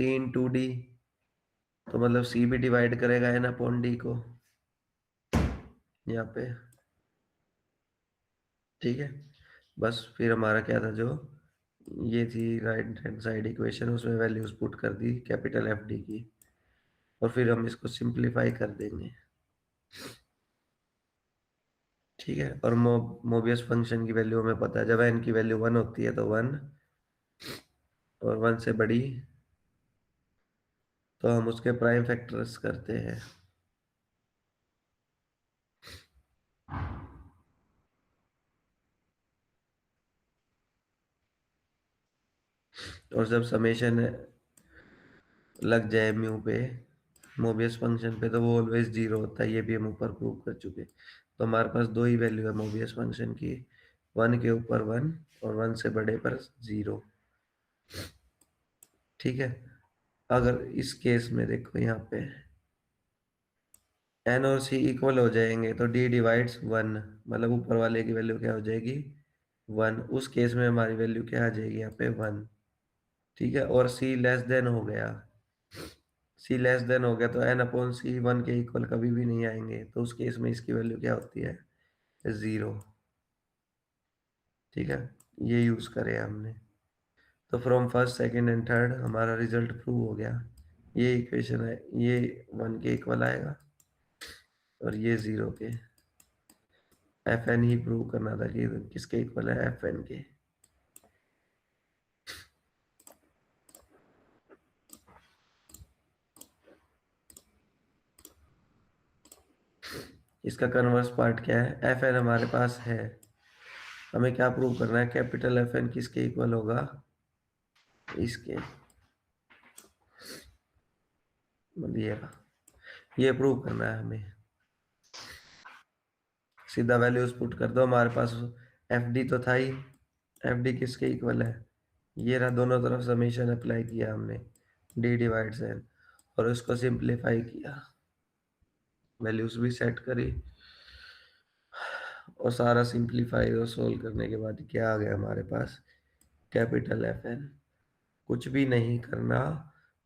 C/D, तो मतलब C भी डिवाइड करेगा N/D को यहाँ पे। ठीक है, बस फिर हमारा क्या था, जो ये थी राइट हैंड साइड इक्वेशन, उसमें वैल्यूज पुट कर दी कैपिटल FD की, और फिर हम इसको सिंप्लीफाई कर देंगे। ठीक है, और मोबियस फंक्शन की वैल्यू हमें पता है, जब n की वैल्यू 1 होती है तो 1, और 1 से बड़ी तो हम उसके प्राइम फैक्टर्स करते हैं। और जब समेशन लग जाए म्यू पे, मोबियस फंक्शन पे, तो वो ऑलवेज जीरो होता है, ये भी हम ऊपर प्रूव कर चुके। तो हमारे पास दो ही वैल्यू है मोबियस फंक्शन की, 1 के ऊपर 1 और 1 से बड़े पर 0। ठीक है, अगर इस केस में देखो यहाँ पे n और c इक्वल हो जाएंगे तो d डिवाइड्स 1, मतलब ऊपर वाले की वैल्यू क्या हो जाएगी 1, उस केस में हमारी वैल्यू क्या आ जाएगी यहाँ पे 1। ठीक है, और c लेस देन हो गया, c लेस देन हो गया तो n/c 1 के इक्वल कभी भी नहीं आएंगे, तो उस केस में इसकी वैल्यू क्या होती है 0। ठीक है, ये यूज करे हमने, तो from first second and third हमारा रिजल्ट प्रूव हो गया। ये इक्वेशन है, ये 1 के इक्वल आएगा और ये 0 के। FN ही प्रूव करना था कि किसके इक्वल है, FN के। इसका कन्वर्स पार्ट क्या है, FN हमारे पास है, हमें क्या प्रूव करना है, कैपिटल FN किसके इक्वल होगा, इसके, मतलब ये प्रूव करना है हमें। सीधा वैल्यूज पुट कर दो, हमारे पास FD तो था ही, FD किसके इक्वल है, ये रहा, दोनों तरफ समेशन अप्लाई किया हमने, D डिवाइड्स N, और उसको सिंप्लीफाई किया, वैल्यूज भी सेट करी, और सारा सिंप्लीफाई और सोल्व करने के बाद क्या आ गया हमारे पास, कैपिटल FN। कुछ भी नहीं करना,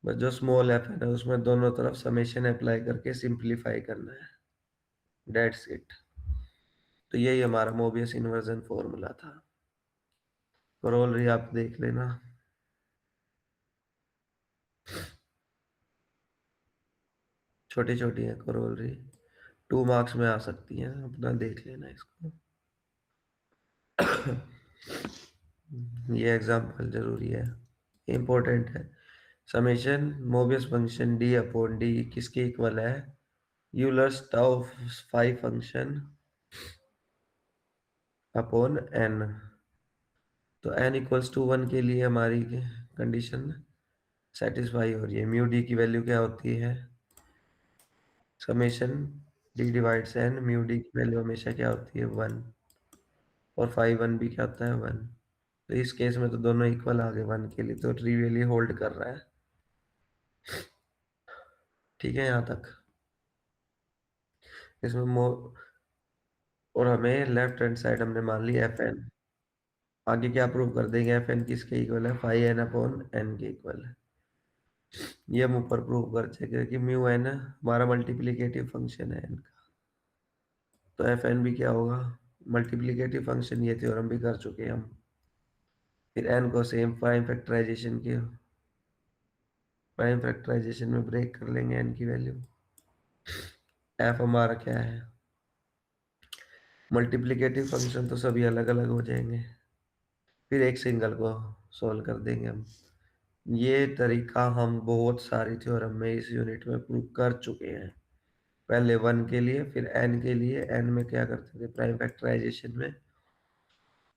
बस जो स्मॉल FN है उसमें दोनों तरफ समेशन अप्लाई करके सिंप्लीफाई करना है, दैट्स इट। तो यही हमारा मोबियस इन्वर्जन फॉर्मूला था। करोलरी आप देख लेना, छोटी छोटी है करोलरी, 2 मार्क्स में आ सकती है, अपना देख लेना इसको। ये एग्जाम्पल जरूरी है, इम्पोर्टेंट है। समेशन मोबियस फंक्शन D/D किसके इक्वल है, Euler's tau phi function upon n। तो n इक्वल्स टू 1 के लिए हमारी कंडीशन सेटिस्फाई हो रही है। म्यू डी की वैल्यू क्या होती है, summation d divides n, mu D की वैल्यू हमेशा क्या होती है 1, और फाई 1 भी क्या होता है 1। तो इस केस में तो दोनों इक्वल आ गए 1 के लिए, तो ट्रिवियली होल्ड कर रहा है। ठीक है यहाँ तक, इसमें और हमें लेफ्ट हैंड साइड हमने मान ली FN। आगे क्या प्रूव कर देंगे, FN किसके इक्वल है, फाई n अपॉन n के इक्वल है। ये हम ऊपर प्रूव कर सके कि म्यू n हमारा मल्टीप्लीकेटिव फंक्शन है n का, तो FN भी क्या होगा, मल्टीप्लीकेटिव फंक्शन, ये थ्योरम भी कर चुके हैं हम। फिर n को सेम प्राइम फैक्टराइजेशन में ब्रेक कर लेंगे n की वैल्यू। f हमारा क्या है, मल्टीप्लीकेटिव फंक्शन, तो सभी अलग अलग हो जाएंगे, फिर एक सिंगल को सॉल्व कर देंगे हम। ये तरीका हम बहुत सारी थ्योरम में इस यूनिट में प्रूव कर चुके हैं। पहले 1 के लिए, फिर n के लिए, n में क्या करते थे, प्राइम फैक्टराइजेशन में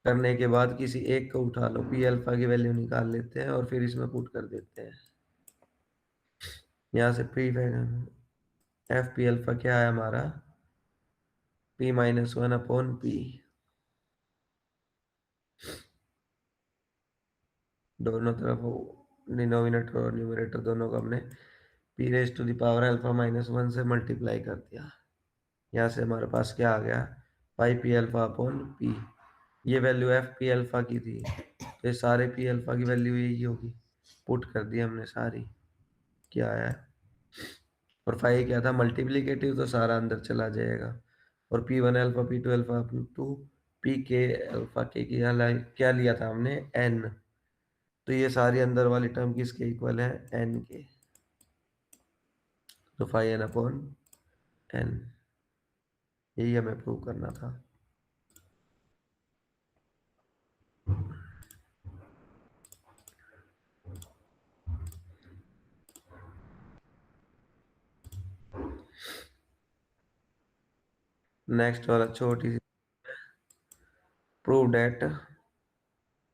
करने के बाद किसी एक को उठा लो, पी अल्फा की वैल्यू निकाल लेते हैं और फिर इसमें पुट कर देते हैं। यहाँ से प्री एफ पी अल्फा क्या है हमारा, p-1/p, दोनों तरफ डिनोमिनेटर और न्यूमरेटर दोनों को हमने p⁻α-1 से मल्टीप्लाई कर दिया। यहाँ से हमारे पास क्या आ गया, पाई पी अल्फा अपॉन पी। ये वैल्यू एफ पी अल्फा की थी, तो ये सारे पी अल्फा की वैल्यू यही होगी, पुट कर दी हमने सारी। क्या है, और फाइव क्या था, मल्टीप्लीकेटिव, तो सारा अंदर चला जाएगा। और P one alpha, P two alpha, to P के अल्फा के क्या लिया था हमने, एन। तो ये सारी अंदर वाली टर्म किसके इक्वल है, एन के। तो फाइव एन अपॉन एन, यही हमें प्रूव करना था। नेक्स्ट वाला छोटी सी, prove that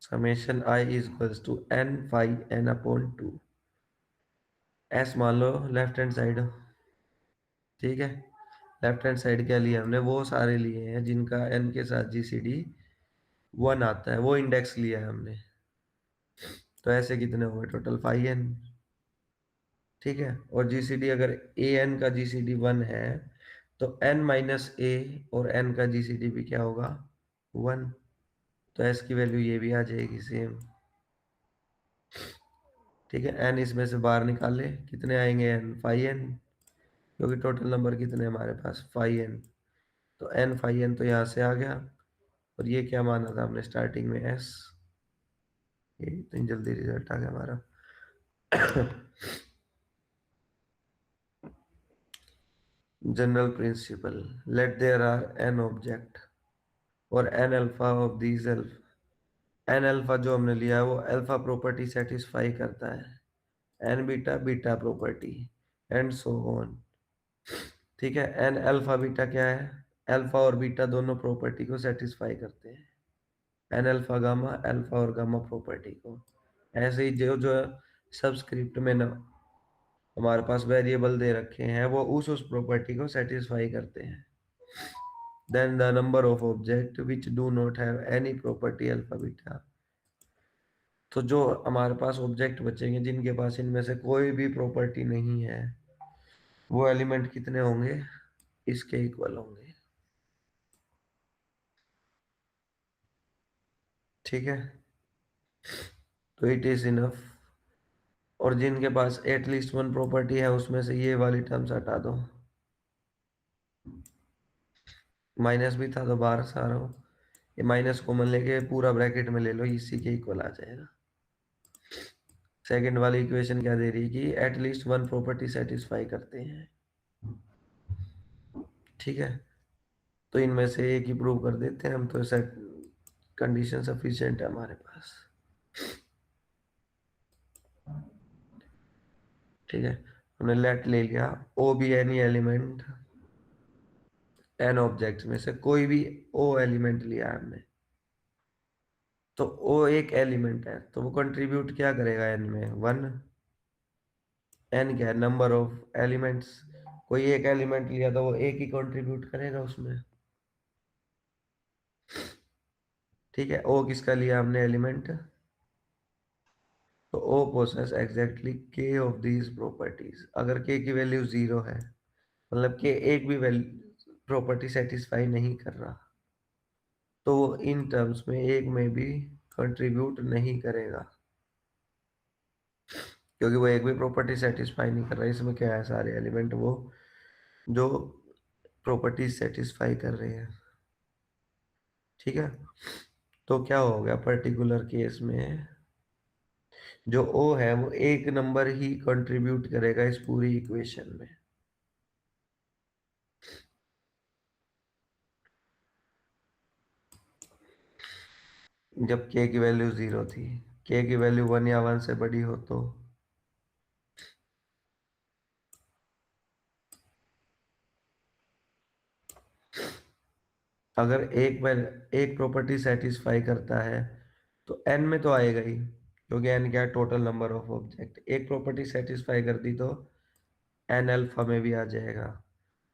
summation I is equals to N five N upon two. S मान लो लेफ्ट हैंड साइड, ठीक है। लेफ्ट हैंड साइड क्या लिया हमने, वो सारे लिए हैं जिनका एन के साथ जीसीडी वन आता है, वो इंडेक्स लिया है हमने। तो ऐसे कितने हुए टोटल, फाइव एन, ठीक है। और जीसीडी अगर ए एन का जीसीडी वन है, तो एन माइनस ए और एन का जीसीडी भी क्या होगा, वन। तो एस की वैल्यू ये भी आ जाएगी सेम, ठीक है। एन इसमें से बाहर निकाले, कितने आएंगे, एन फाइव एन, क्योंकि टोटल नंबर कितने हमारे पास, फाइव एन। तो एन फाइव एन तो यहाँ से आ गया। और ये क्या माना था हमने स्टार्टिंग में, एस। ये इतनी जल्दी रिजल्ट आ गया हमारा। General principle, let there are N object और N alpha of these alpha. N alpha जो हमने लिया है वो अल्फा प्रॉपर्टी सेटिस्फाई करता है, N beta beta property, and so on, ठीक है। एन अल्फा बीटा क्या है, अल्फा और बीटा दोनों प्रॉपर्टी को सेटिस्फाई करते हैं, एन अल्फा गामा, अल्फा और गामा प्रॉपर्टी को। ऐसे ही जो जो सबस्क्रिप्ट में न, हमारे पास वेरिएबल दे रखे हैं वो उस प्रॉपर्टी को सेटिस्फाई करते हैं। Then the number of object which do not have any property alpha beta. तो जो हमारे पास ऑब्जेक्ट बचेंगे जिनके पास इनमें से कोई भी प्रॉपर्टी नहीं है, वो एलिमेंट कितने होंगे, इसके इक्वल होंगे, ठीक है। तो इट इज इनफ। और जिनके पास एटलीस्ट वन प्रॉपर्टी है उसमें से ये वाली टर्म्स हटा दो, माइनस भी था तो बाहर से आ रहा हूँ, ये माइनस कॉमन लेके पूरा ब्रैकेट में ले लो, इसी के इक्वल आ जाएगा। सेकंड वाली इक्वेशन क्या दे रही है कि एटलीस्ट वन प्रॉपर्टी सेटिस्फाई करते हैं, ठीक है। तो इनमें से एक ही प्रूव कर देते हैं हम, तो सेट कंडीशन सफिशिएंट है हमारे पास, ठीक है। हमने लेट ले लिया, O be any element, N object में से कोई भी ओ एलिमेंट लिया है हमने, तो ओ एक एलिमेंट है तो वो कंट्रीब्यूट क्या करेगा एन में, वन। एन क्या है, नंबर ऑफ एलिमेंट्स, कोई एक एलिमेंट लिया तो वो एक ही कंट्रीब्यूट करेगा उसमें, ठीक है। ओ किसका लिया हमने एलिमेंट, तो ओ पोसेस एग्जैक्टली के ऑफ दीज प्रॉपर्टीज। अगर के की वैल्यू जीरो है, मतलब के एक भी वैल्यू प्रॉपर्टी सेटिस्फाई नहीं कर रहा, तो वो इन टर्म्स में एक में भी कंट्रीब्यूट नहीं करेगा, क्योंकि वो एक भी प्रॉपर्टी सेटिस्फाई नहीं कर रहा। इसमें क्या है, सारे एलिमेंट वो जो प्रॉपर्टी सेटिस्फाई कर रहे हैं, ठीक है। तो क्या हो गया पर्टिकुलर केस में, जो ओ है वो एक नंबर ही कंट्रीब्यूट करेगा इस पूरी इक्वेशन में, जब के की वैल्यू जीरो थी। के की वैल्यू वन या वन से बड़ी हो तो, अगर एक प्रॉपर्टी सेटिस्फाई करता है तो एन में तो आएगा ही, क्योंकि एन क्या है, टोटल नंबर ऑफ ऑब्जेक्ट। एक प्रॉपर्टी सेटिस्फाई कर दी तो एन अल्फा में भी आ जाएगा।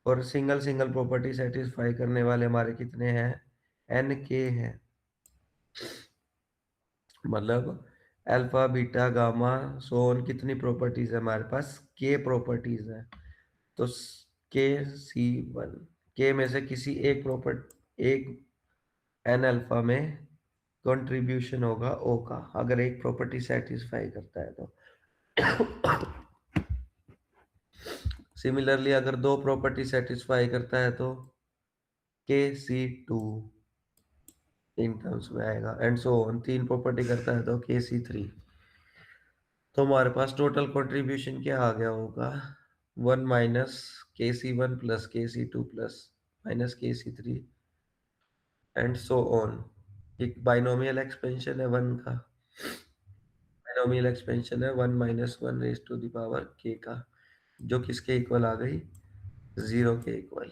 और सिंगल सिंगल प्रॉपर्टी सेटिस्फाई करने वाले हमारे कितने हैं, एन के हैं। मतलब अल्फा बीटा गामा सोन कितनी प्रॉपर्टीज है हमारे पास, के प्रॉपर्टीज है। तो के सी वन, के में से किसी एक प्रॉपर्टी, एक एन अल्फा में कंट्रीब्यूशन होगा ओ का, अगर एक प्रॉपर्टी सेटिस्फाई करता है तो। सिमिलरली अगर दो प्रॉपर्टी सेटिस्फाई करता है तो Kc2 इन टर्म्स में आएगा, एंड सो ऑन। तीन प्रॉपर्टी करता है तो Kc3। तो हमारे पास टोटल कंट्रीब्यूशन क्या आ गया होगा, 1 - Kc1 plus Kc2 plus -Kc3 and so on. एक बाइनोमियल एक्सपेंशन है वन का, बाइनोमियल एक्सपेंशन है 1 - 1 raise to the power k का, जो किसके इक्वल आ गई, 0 के इक्वल।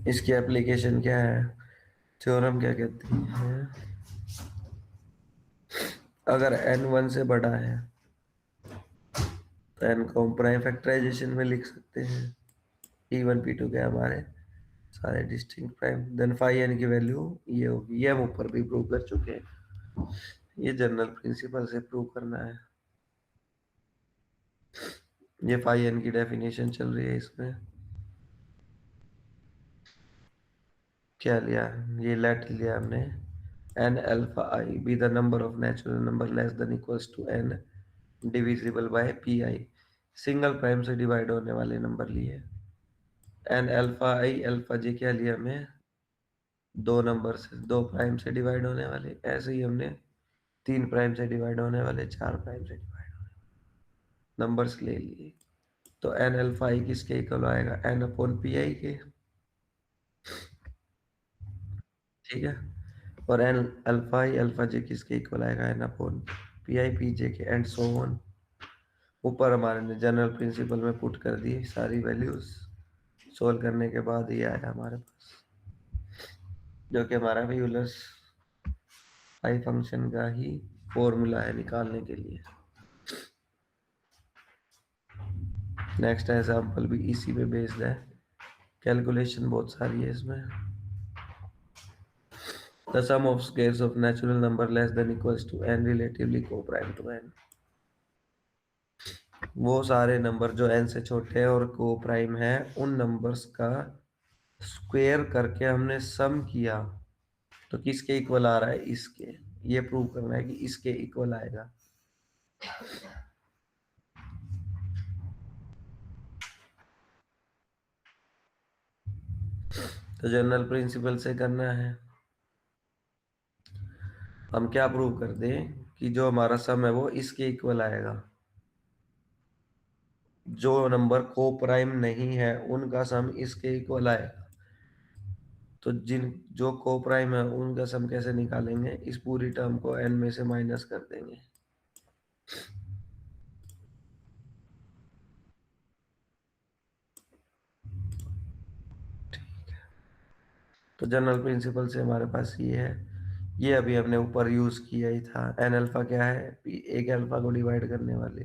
इसकी एप्लीकेशन क्या है, थ्योरम क्या कहती है, अगर n 1 से बड़ा है तो n को हम प्राइम फैक्टराइजेशन में लिख सकते हैं। P1 P2 के हमारे सारे distinct prime, then phi n की वैल्यू ये होगी। ये हम ऊपर भी प्रूव कर चुके हैं, ये जनरल प्रिंसिपल से प्रूव करना है। ये फाई n की डेफिनेशन चल रही है इसमें। क्या लिया, ये लेट लिया हमने, n alpha i be the number of natural number less than equals to n divisible by P I. Single prime से डिवाइड होने वाले नंबर लिए। n alpha i alpha j क्या लिया हमने, दो नंबर से, दो प्राइम से डिवाइड होने वाले। ऐसे ही हमने तीन प्राइम से डिवाइड होने वाले, चार प्राइम से डिवाइड नंबर्स ले लिए। तो n अल्फा i किसके इक्वल आएगा, n अपॉन पी आई के, ठीक है। और n alpha i alpha j किसके इक्वल आएगा, n upon P I P जे के, एंड सो ऑन। ऊपर हमारे ने जनरल प्रिंसिपल में पुट कर दी सारी वैल्यूज, सोल्व करने के बाद ये आया हमारे पास, जो कि हमारा यूलर्स आई फंक्शन का ही फॉर्मूला है निकालने के लिए। नेक्स्ट एग्जाम्पल भी इसी पे बेस्ड है, कैलकुलेशन बहुत सारी है इसमें। The sum of squares of natural number less than equals to n relatively को प्राइम टू n। वो सारे नंबर जो n से छोटे हैं और को प्राइम है, उन नंबर्स का स्क्वायर करके हमने सम किया तो किसके इक्वल आ रहा है, इसके। ये प्रूव करना है कि इसके इक्वल आएगा। तो जनरल प्रिंसिपल से करना है, हम क्या प्रूव कर दें कि जो हमारा सम है वो इसके इक्वल आएगा। जो नंबर को प्राइम नहीं है उनका सम इसके इक्वल आएगा। तो जिन जो को प्राइम है उनका सम कैसे निकालेंगे, इस पूरी टर्म को n में से माइनस कर देंगे। तो जनरल प्रिंसिपल से हमारे पास ये है, ये अभी हमने ऊपर यूज किया ही था। एन अल्फा क्या है, एक अल्फा को डिवाइड करने वाले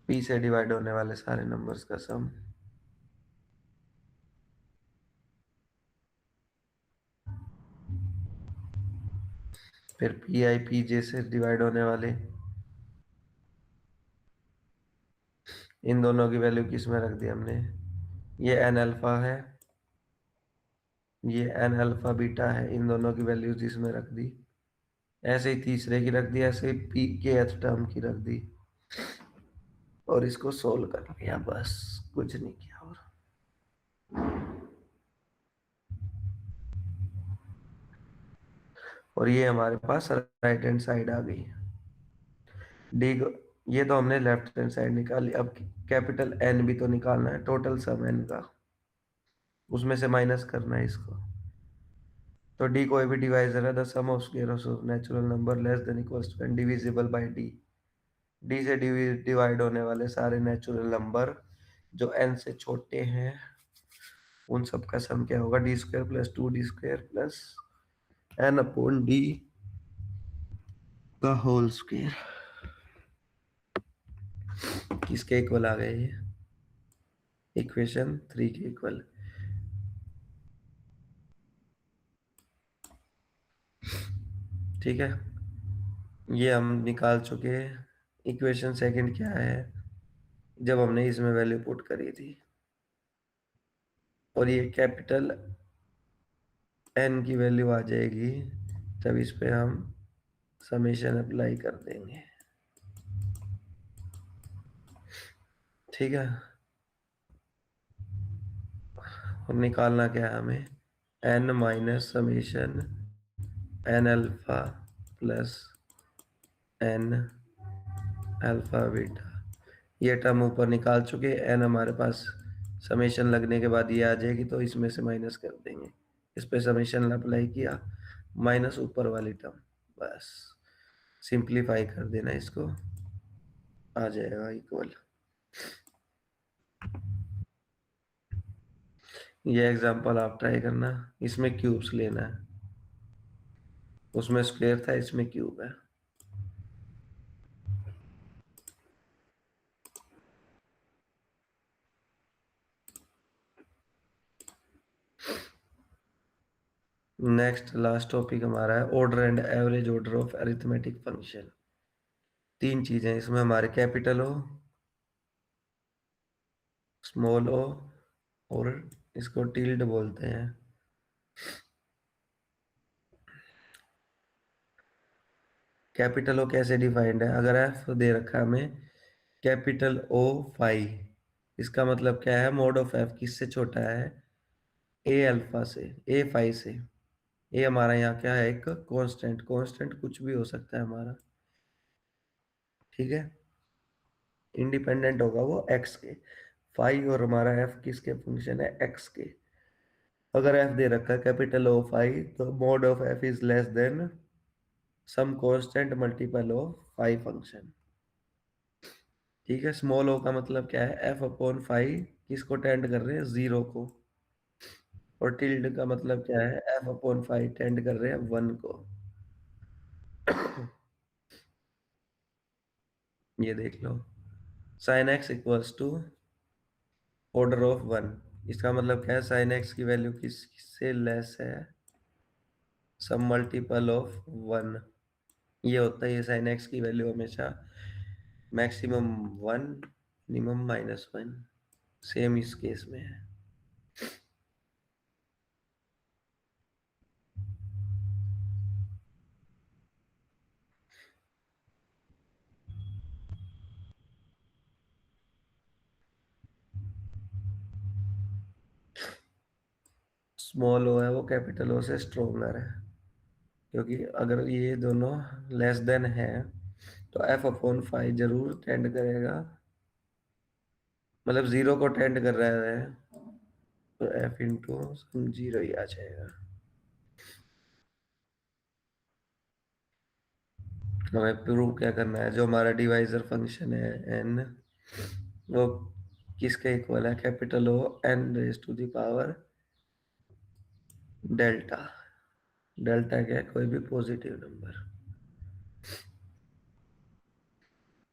पी से डिवाइड होने वाले सारे नंबर्स का सम। फिर पी आई पी जे से डिवाइड होने वाले, इन दोनों की वैल्यू किस में रख दी हमने, ये एन अल्फा है, ये एन अल्फा बीटा है, इन दोनों की वैल्यूज इसमें रख दी। ऐसे ही तीसरे की रख दी, ऐसे ही पी के एथ टर्म की रख दी, और इसको सोल्व कर लिया, बस कुछ नहीं किया। और ये हमारे पास राइट हैंड साइड आ गई। डी ये तो हमने लेफ्ट हैंड साइड निकाली, अब कैपिटल एन भी तो निकालना है, टोटल सम एन का, उसमें से माइनस करना है इसको। तो डी कोई भी डिवाइजर है, the sum of squares of natural number less than equals to N divisible by D. D से डिवाइड होने वाले सारे नेचुरल नंबर जो एन से छोटे हैं, उन सब का सम क्या होगा, D square plus two D square plus N upon D का होल स्क्वायर। किसके इक्वल आ गए ये, इक्वेशन 3 के इक्वल। ठीक है, ये हम निकाल चुके हैं। इक्वेशन सेकंड क्या है, जब हमने इसमें वैल्यू पुट करी थी और ये कैपिटल एन की वैल्यू आ जाएगी, तब इस पे हम समेशन अप्लाई कर देंगे। ठीक है, और निकालना क्या है हमें, N minus summation N alpha plus N alpha beta. ये टर्म ऊपर निकाल चुके, एन हमारे पास समेशन लगने के बाद ये आ जाएगी, तो इसमें से माइनस कर देंगे। इस पे समेशन अप्लाई किया, माइनस ऊपर वाली टर्म, बस सिंप्लीफाई कर देना इसको, आ जाएगा इक्वल। ये एग्जांपल आप ट्राई करना, इसमें क्यूब्स लेना है, उसमें स्क्वायर था, इसमें क्यूब है। नेक्स्ट लास्ट टॉपिक हमारा है order and average order of arithmetic function. तीन चीजें इसमें हमारे, कैपिटल ओ, स्मॉल ओ, और इसको टिल्ड बोलते हैं। कैपिटल ओ कैसे डिफाइंड है, अगर एफ दे रखा है हमें कैपिटल ओ फाइव, इसका मतलब क्या है, मोड ऑफ एफ किससे छोटा है, ए अल्फा से, ए फाइव से। ए हमारा यहाँ क्या है, एक कांस्टेंट, कांस्टेंट कुछ भी हो सकता है हमारा, ठीक है, इंडिपेंडेंट होगा वो एक्स के। फाइव और हमारा एफ किसके फंक्शन है, एक्स के। अगर एफ दे रखा है कैपिटल ओ फाइव, तो mod of F is less than some constant multiple of phi function. ठीक है, स्मॉल ओ का मतलब क्या है, एफ अपॉन फाइव किसको टेंड कर रहे हैं, जीरो को। और टिल्ड का मतलब क्या है, एफ अपॉन फाइव टेंड कर रहे हैं वन को। ये देख लो, sine X equals to order of one, इसका मतलब क्या है, साइन एक्स की वैल्यू किससे लेस है, सम मल्टीपल ऑफ वन। ये होता है, ये साइन एक्स की वैल्यू हमेशा maximum one, minimum minus one, same इस केस में है। स्मॉल ओ है वो कैपिटल ओ से स्ट्रोंगर है, क्योंकि अगर ये दोनों लेस देन है, तो एफ अपॉन फाइव जरूर टेंड करेगा, मतलब जीरो को टेंड कर रहा है, तो एफ इंटू सम जीरो ही आ जाएगा। हमें प्रूव क्या करना है, जो हमारा डिवाइजर फंक्शन है एन, वो किसके इक्वल है, capital O N raise to the power delta. Delta क्या है, कोई भी पॉजिटिव नंबर।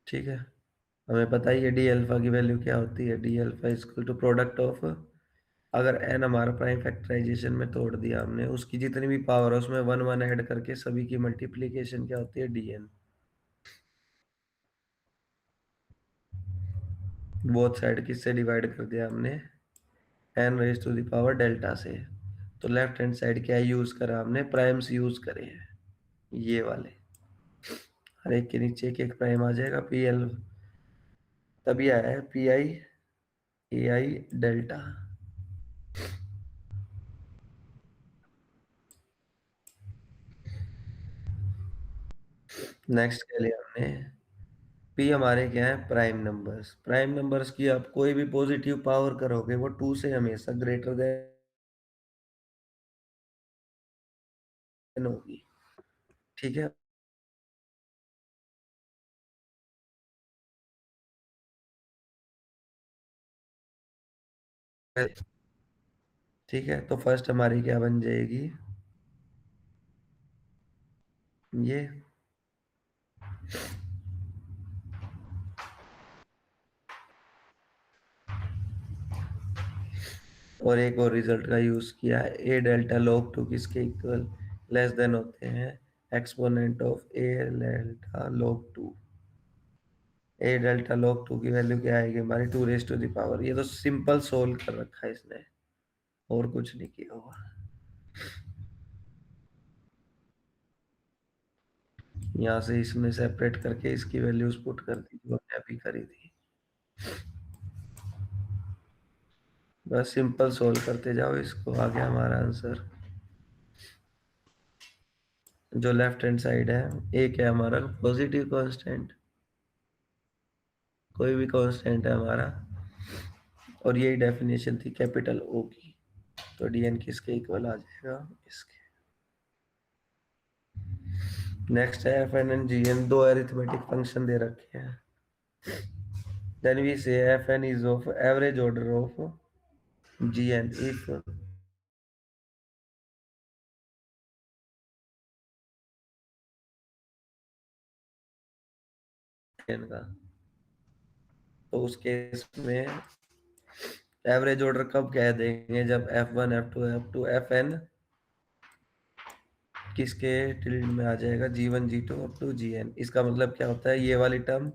ठीक है, हमें पता ही है डी अल्फा की वैल्यू क्या होती है, D alpha equal to product of, अगर एन हमारा प्राइम फैक्टराइजेशन में तोड़ दिया हमने, उसकी जितनी भी पावर है उसमें वन वन ऐड करके सभी की मल्टीप्लीकेशन क्या होती है, डी एन। बोथ साइड किससे डिवाइड कर दिया हमने, N raise to the power delta से। तो लेफ्ट हैंड साइड क्या यूज करा हमने, प्राइम्स यूज करे हैं, ये वाले, हर एक के नीचे एक एक प्राइम आ जाएगा, पी एल, तभी आया है P I A I delta. Next क्या लिया हमने, पी हमारे क्या है, प्राइम नंबर्स। प्राइम नंबर्स की आप कोई भी पॉजिटिव पावर करोगे वो 2 से हमेशा ग्रेटर देन होगी। ठीक है। ठीक है, तो फर्स्ट हमारी क्या बन जाएगी, ये। और एक और रिजल्ट का यूज किया है, ए डेल्टा लॉग टू किसके इक्वल लेस देन होते हैं, exponent of A delta log two. A delta log two की वैल्यू क्या आएगी हमारी, two raise to the power. ये तो सिंपल सोल्व कर रखा है इसने, और कुछ नहीं किया हुआ। यहाँ से इसमें सेपरेट करके इसकी वैल्यूज पुट कर दी जो हमने अभी करी थी। बस सिंपल सोल्व करते जाओ इसको, आ गया हमारा आंसर। जो लेफ्ट हैंड साइड है, एक है हमारा पॉजिटिव कांस्टेंट, कोई भी कांस्टेंट है हमारा, और यही डेफिनेशन थी कैपिटल ओ की। तो डीएन किसके इक्वल आ जाएगा, इसके। नेक्स्ट है F N and G N, दो अरिथमेटिक फंक्शन दे रखे हैं। Then we say F N is of average order of G N if N का। तो उस केस में एवरेज ऑर्डर कब कह देंगे, जब F one F two F two F N किसके टिल्ड में आ जाएगा, G one G two up to G N. इसका मतलब क्या होता है, ये वाली टर्म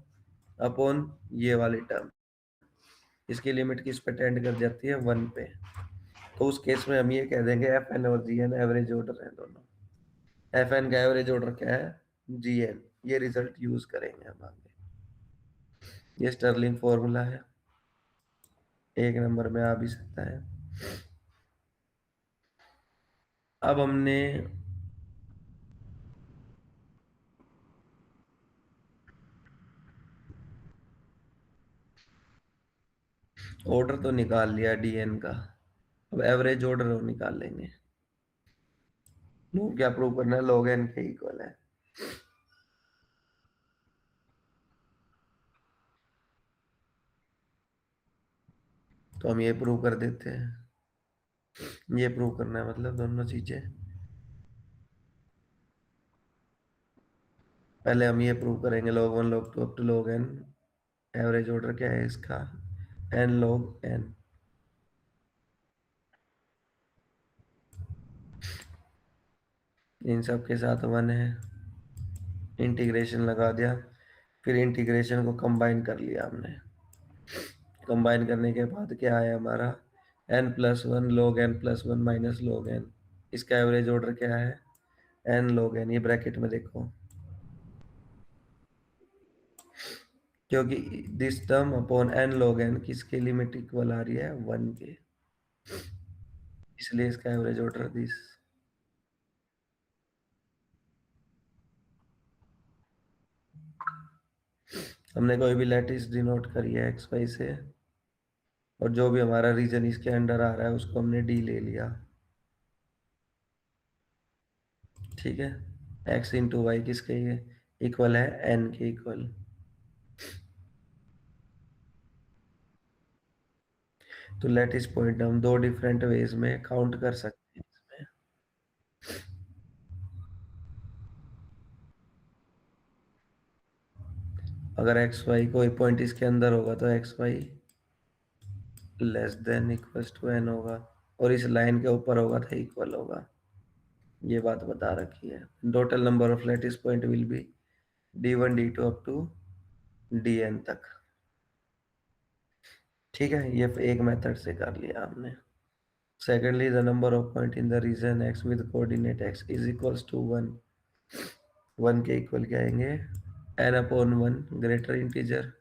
अपॉन ये वाली टर्म, इसकी लिमिट किस पे टेंड कर जाती है, वन पे। तो उस केस में हम ये कह देंगे एफ एन और जी एन एवरेज ऑर्डर है दोनों। एफ एन का एवरेज ऑर्डर क्या है, जी एन। ये रिजल्ट यूज करेंगे हम आगे। ये स्टर्लिंग फॉर्मूला है, एक नंबर में आ भी सकता है। अब हमने ऑर्डर तो निकाल लिया डीएन का, अब एवरेज ऑर्डर निकाल लेंगे। क्या प्रूव करना है, लॉग एन के इक्वल है। तो हम ये प्रूव कर देते हैं, ये प्रूव करना है मतलब दोनों चीजें। पहले हम ये प्रूव करेंगे log one log two up to log N, average order क्या है इसका, एन लॉग एन। इन सब के साथ वन है, इंटीग्रेशन लगा दिया, फिर इंटीग्रेशन को कंबाइन कर लिया हमने। कंबाइन करने के बाद क्या आया हमारा, N plus one log N plus one minus log N. इसका एवरेज ऑर्डर क्या है, एन लॉग एन। ये ब्रैकेट में देखो, क्योंकि this term upon N log N किसके लिमिट इक्वल आ रही है, वन के, इसलिए इसका एवरेज ऑर्डर दिस। हमने कोई भी लैटिस डिनोट करी है एक्स वाई से, और जो भी हमारा रीजन इसके अंडर आ रहा है उसको हमने डी ले लिया। ठीक है, एक्स इंटू वाई किसके ये इक्वल है, एन के इक्वल। तो लैटिस पॉइंट हम दो डिफरेंट वेज में काउंट कर सकते हैं इसमें। अगर एक्स वाई कोई पॉइंट इसके अंदर होगा तो X Y less than equal to N होगा, और इस लाइन के ऊपर होगा तो इक्वल होगा। ये बात बता रखी है। Total number of lattice point will be D one D two up to D N तक। ठीक है, ये एक मेथड से कर लिया हमने। Secondly the number of point in the region X with coordinate X is equals to one. One के इक्वल क्या आएंगे, N upon one greater integer,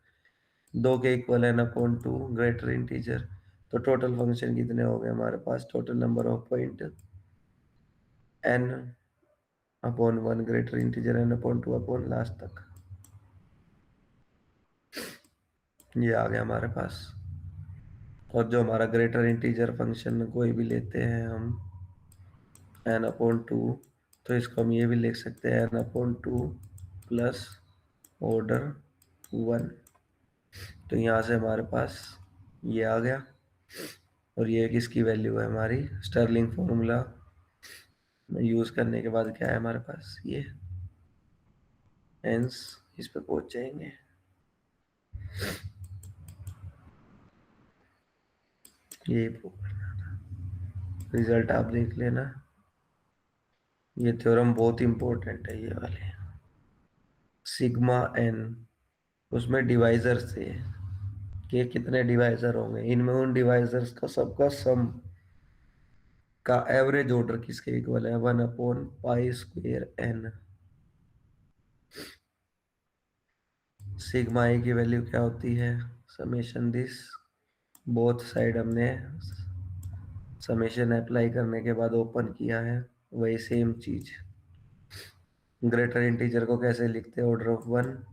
दो के equal N upon two greater integer. तो टोटल फंक्शन कितने हो गए हमारे पास, total number of point N upon one greater integer N upon two upon last तक। ये आ गया हमारे पास। और जो हमारा ग्रेटर इंटीजर फंक्शन में कोई भी लेते हैं हम n अपॉन टू, तो इसको हम ये भी लिख सकते हैं n upon two plus order one. तो यहाँ से हमारे पास ये आ गया। और ये किसकी वैल्यू है, हमारी स्टर्लिंग फॉर्मूला यूज करने के बाद क्या है हमारे पास, ये हेंस इस पे पहुंच जाएंगे। ये रिजल्ट आप देख लेना। ये थ्योरम बहुत इंपॉर्टेंट है ये वाले। सिग्मा एन, उसमें डिवाइजर थे कि कितने डिवाइजर होंगे, इनमें उन डिवाइजर्स का सबका सम का एवरेज ऑर्डर किसके इक्वल है, one upon pi square N. Sigma A की वैल्यू क्या होती है, समेशन दिस, बोथ साइड हमने समेशन अप्लाई करने के बाद ओपन किया है, वही सेम चीज। ग्रेटर इंटीजर को कैसे लिखते हैं, ऑर्डर ऑफ वन,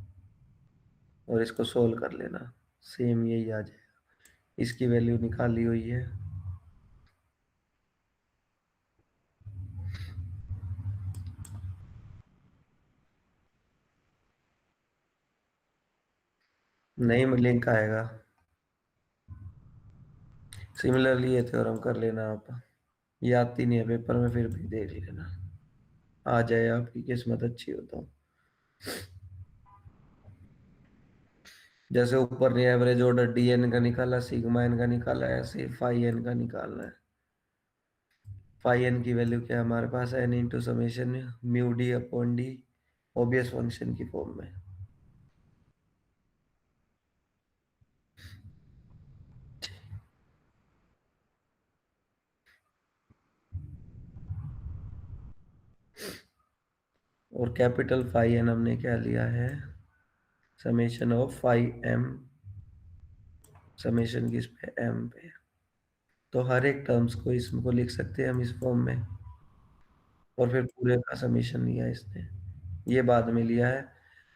और इसको सोल्व कर लेना, सेम यही आ जाएगा। इसकी वैल्यू निकाली हुई है। नहीं में लिंक आएगा। सिमिलरली ये थ्योरम कर लेना आप, ये आती नहीं है पेपर में, फिर भी देख लेना, आ जाए आपकी किस्मत अच्छी हो तो। जैसे ऊपर ने एवरेज ऑर्डर डी एन का निकाला, सिग्मा एन का निकाला, ऐसे फाई एन का निकालना है। फाई एन की वैल्यू क्या है हमारे पास, N into summation mu D upon D, obvious function की फॉर्म में। और कैपिटल फाई एन हमने क्या लिया है, summation of phi M, summation किस पे, एम पे। तो हर एक टर्म्स को इसको लिख सकते हैं हम इस फॉर्म में। और फिर पूरे का समेशन लिया इसने, ये बाद में लिया है।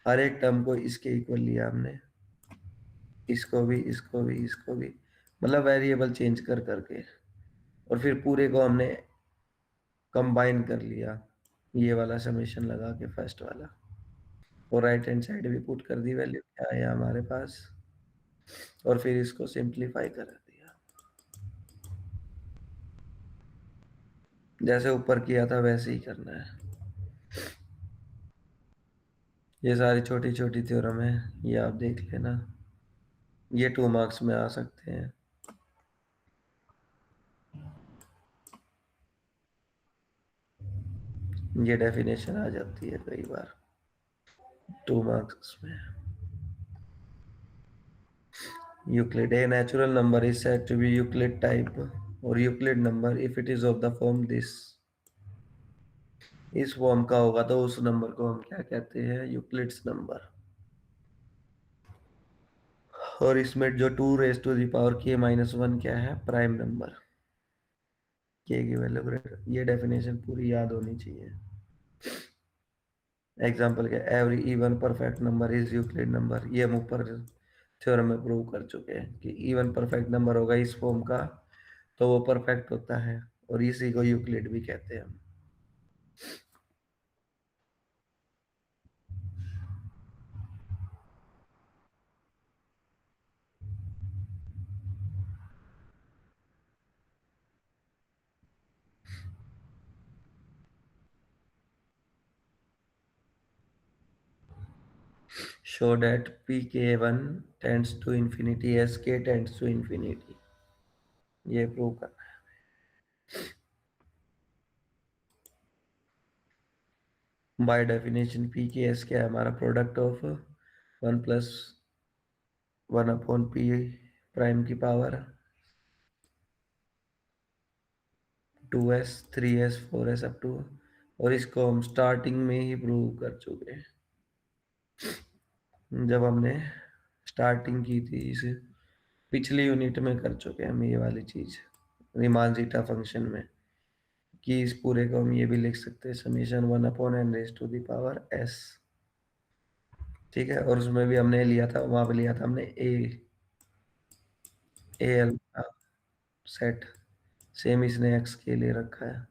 हर एक टर्म को इसके इक्वल लिया हमने, इसको भी, इसको भी, इसको भी, मतलब वेरिएबल चेंज कर करके। और फिर पूरे को हमने कंबाइन कर लिया, ये वाला समेशन लगा के फर्स्ट वाला। और राइट हैंड साइड भी पुट कर दी वैल्यू क्या है हमारे पास, और फिर इसको सिंप्लीफाई कर दिया, जैसे ऊपर किया था वैसे ही करना है। ये सारी छोटी छोटी थ्योरम है, ये आप देख लेना, ये 2 मार्क्स में आ सकते हैं। ये डेफिनेशन आ जाती है कई बार 2 मार्क्स में। Euclid, a natural number is said to be Euclid type or Euclid number if it is of the form this। इस फॉर्म का होगा तो उस नंबर को हम क्या कहते हैं, यूक्लिड्स नंबर। और इसमें जो 2 rays to the power k-1 क्या है, प्राइम नंबर। k की वैल्यू ग्रेटर, ये डेफिनेशन पूरी याद होनी चाहिए। एग्जाम्पल क्या, every even perfect number is Euclid number, ये हम ऊपर थ्योरम में प्रूव कर चुके हैं कि इवन परफेक्ट नंबर होगा इस फॉर्म का तो वो परफेक्ट होता है, और इसी को यूक्लिड भी कहते हैं हम। Show that pk1 tends to infinity as k tends to infinity, ये प्रूव करना है। बाय डेफिनेशन पी के एस क्या है, हमारा प्रोडक्ट ऑफ 1+1/p प्राइम की power 2s 3s 4s up to. और इसको हम स्टार्टिंग में ही प्रूव कर चुके हैं, जब हमने स्टार्टिंग की थी इस पिछली यूनिट में कर चुके हैं हम ये वाली चीज, रिमान जीटा फंक्शन में, कि इस पूरे को हम ये भी लिख सकते हैं समीशन 1/n⁻⁴ s। ठीक है, और उसमें भी हमने लिया था, वहां पे लिया था हमने ए ए एल का सेट सेम इसने एक्स के लिए रखा है।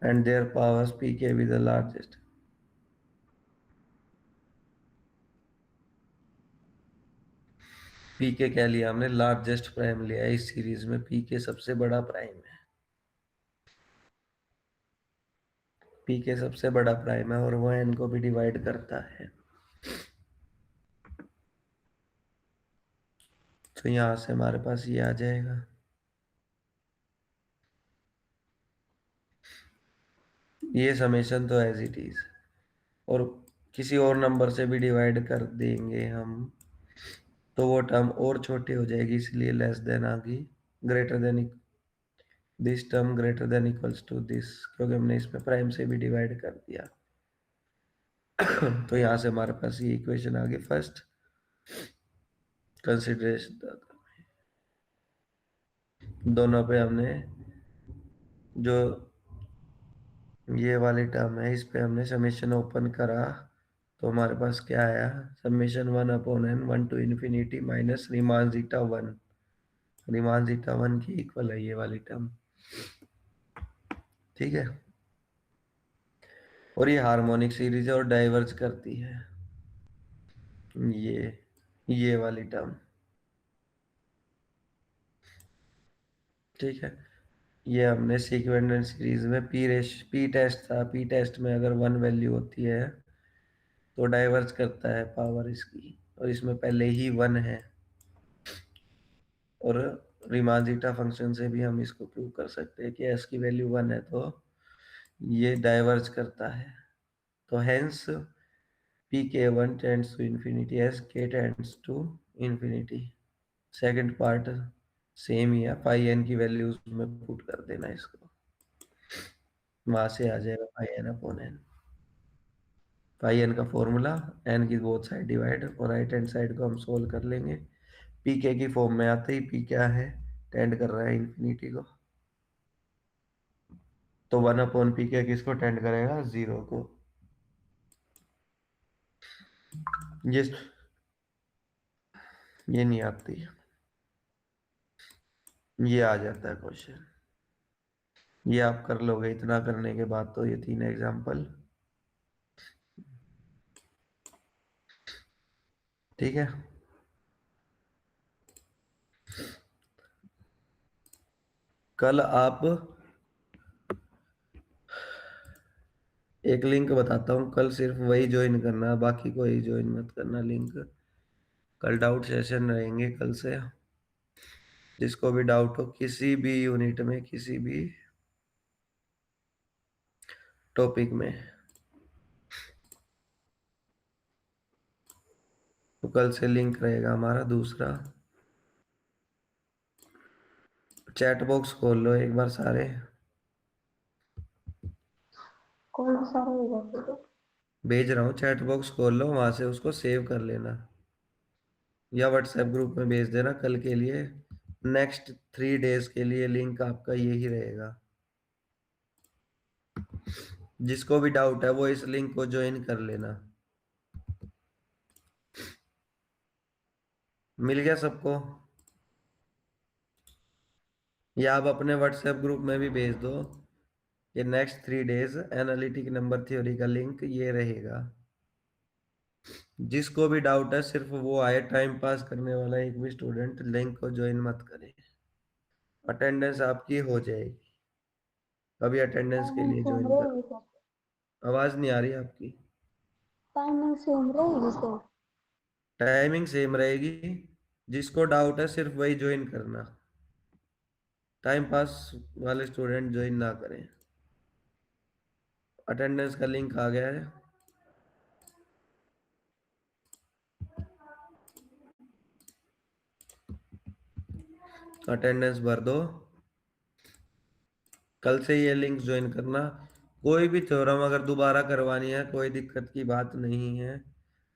एंड देयर पावर्स पी के विद द लार्जेस्ट। पी के क्या लिया हमने, लार्जेस्ट प्राइम लिया है इस सीरीज में, पी के सबसे बड़ा प्राइम है। पी के सबसे बड़ा प्राइम है और वो एन को भी डिवाइड करता है। तो यहां से हमारे पास ये आ जाएगा। ये समेशन तो एज इट इज, और किसी और नंबर से भी डिवाइड कर देंगे हम तो वो टर्म और छोटी हो जाएगी, इसलिए लेस देन आ गई, greater than this term greater than equals to this, क्योंकि हमने इसमें प्राइम से भी डिवाइड कर दिया। तो यहां से हमारे पास ये इक्वेशन आ गई फर्स्ट कंसिडरेशन। दोनों पे हमने जो ये वाली टर्म है इस पे हमने समेशन ओपन करा, तो हमारे पास क्या आया, summation 1/n 1 to infinity minus Riemann zeta 1। Riemann zeta 1 की इक्वल है ये वाली टर्म। ठीक है, और ये हार्मोनिक सीरीज है और डाइवर्ज करती है ये ये वाली टर्म। ठीक है, ये हमने सीक्वेंट सीरीज में पी टेस्ट था, पी टेस्ट में अगर 1 वैल्यू होती है तो डाइवर्ज करता है पावर इसकी, और इसमें पहले ही 1 है। और रीमान जीटा फंक्शन से भी हम इसको प्रूव कर सकते हैं कि एस की वैल्यू 1 है तो ये डाइवर्ज करता है। तो hence P K 1 tends to infinity S K tends to infinity. Second part same ही है, पाई एन की वैल्यूज में पुट कर देना इसको, वहां से आ जाएगा pi N upon N. Pi N का फॉर्मूला, एन की बोथ साइड डिवाइड और राइट हैंड साइड को हम सोल्व कर लेंगे। पी के की फॉर्म में आते ही पी क्या है, टेंड कर रहा है इंफिनिटी को, तो 1/p के किसको टेंड करेगा, 0 को। ये ये नहीं आती, ये आ जाता है क्वेश्चन। ये आप कर लोगे, इतना करने के बाद तो ये 3 एग्जाम्पल। ठीक है, कल आप एक लिंक बताता हूँ, कल सिर्फ वही ज्वाइन करना, बाकी कोई ज्वाइन मत करना लिंक। कल डाउट सेशन रहेंगे कल से, जिसको भी डाउट हो किसी भी यूनिट में किसी भी टॉपिक में, तो कल से लिंक रहेगा हमारा दूसरा। चैट बॉक्स खोल लो एक बार सारे, कौन सा रहेगा फिर? भेज रहा हूँ, चैट बॉक्स खोल लो, वहां से उसको सेव कर लेना या व्हाट्सएप ग्रुप में भेज देना कल के लिए। नेक्स्ट 3 डेज के लिए लिंक आपका यही रहेगा। जिसको भी डाउट है वो इस लिंक को ज्वाइन कर लेना। मिल गया सबको? या आप अपने व्हाट्सएप ग्रुप में भी भेज दो कि next 3 days analytic number theory का लिंक ये रहेगा। जिसको भी डाउट है सिर्फ वो आए, टाइम पास करने वाला एक भी स्टूडेंट लिंक को ज्वाइन मत करे। अटेंडेंस आपकी हो जाएगी, अभी अटेंडेंस के टाइमिंग लिए सेम ज्वाइन रहेगी करो। सर? आवाज नहीं आ रही आपकी। टाइमिंग सेम रहेगी सर? टाइमिंग सेम रहेगी, जिसको डाउट है सिर्फ वही ज्वाइन करना, टाइम पास वाले स्टूडेंट ज्वाइन ना करें। अटेंडेंस का लिंक आ गया है, अटेंडेंस भर दो। कल से ये लिंक ज्वाइन करना। कोई भी थ्योरम अगर दोबारा करवानी है कोई दिक्कत की बात नहीं है,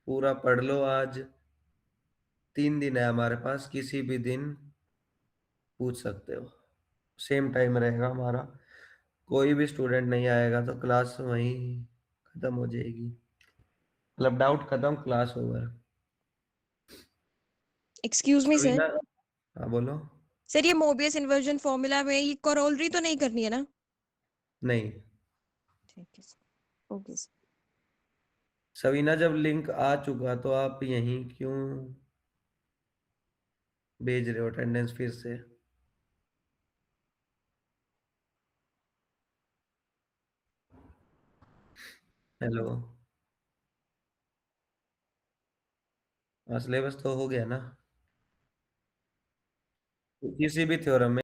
पूरा पढ़ लो आज, 3 दिन है हमारे पास, किसी भी दिन पूछ सकते हो। सेम टाइम रहेगा हमारा। कोई भी स्टूडेंट नहीं आएगा तो क्लास वहीं खत्म हो जाएगी। मतलब डाउट खत्म, क्लास ओवर। एक्सक्यूज मी अभी सर। ना। हाँ बोलो। सर ये मोबियस इन्वर्जन फॉर्मूला में ये करोलरी तो नहीं करनी है ना? नहीं। ठीक है सर, ओके सर। सवीना, जब लिंक आ चुका तो आप यहीं क्यों भेज रहे हो अटेंडेंस फिर से? हेलो। हाँ, सिलेबस तो हो गया ना। किसी भी थ्योरम में